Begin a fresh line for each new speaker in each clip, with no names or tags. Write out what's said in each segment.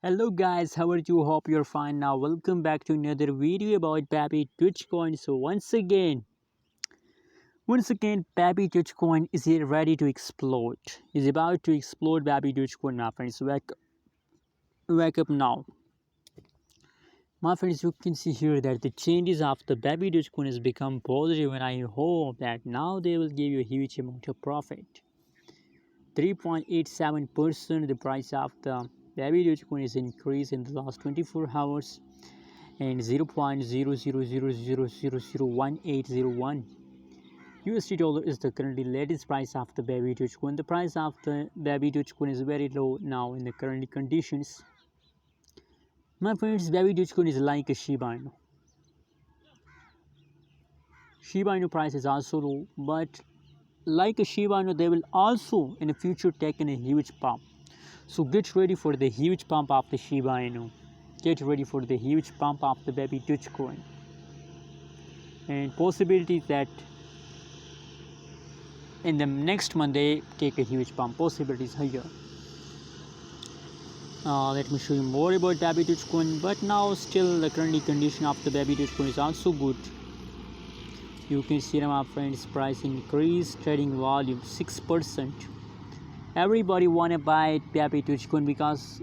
Hello guys, how are you? Hope you're fine now. Welcome back to another video about Babydoge coin. So once again, Babydoge coin is here ready to explode. Is about to explode Babydoge coin, my friends. Wake up now. My friends, you can see here that the changes of the Babydoge coin has become positive, and I hope that now they will give you a huge amount of profit. 3.87% the price of the Babydoge coin is increased in the last 24 hours, and 0.0000001801 USD dollar is the currently latest price of the Babydoge coin. The price of the Babydoge coin is very low now in the current conditions. My friends, Babydoge coin is like a Shiba Inu. Shiba Inu price is also low, but like a Shiba Inu, they will also in the future take in a huge pump. So get ready for the huge pump of the Shiba Inu. Get ready for the huge pump of the Babydoge coin. And possibilities that in the next month they take a huge pump. Possibilities here. Let me show you more about Babydoge coin. But now still the current condition of the Babydoge coin is also good. You can see my friends, price increase, trading volume 6%. Everybody wanna buy Babydoge coin because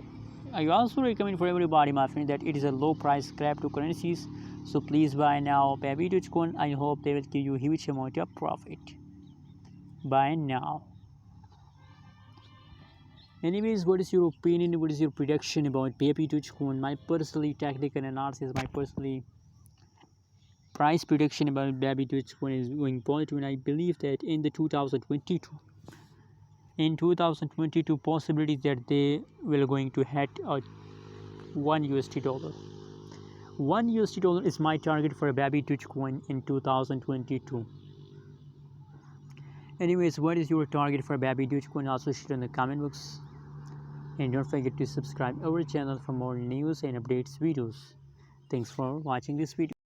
I also recommend for everybody, my friend, that it is a low price cryptocurrencies. So please buy now Babydoge coin. I hope they will give you a huge amount of profit. Buy now. Anyways, what is your opinion? What is your prediction about Babydoge coin? My personally technical analysis, my personally price prediction about Babydoge coin is going positive, and I believe that in the 2022 possibilities that they will going to hit $1 USD. $1 USD is my target for a Babydoge coin in 2022. Anyways, what is your target for Babydoge coin? Also share in the comment box, and don't forget to subscribe our channel for more news and updates videos. Thanks for watching this video.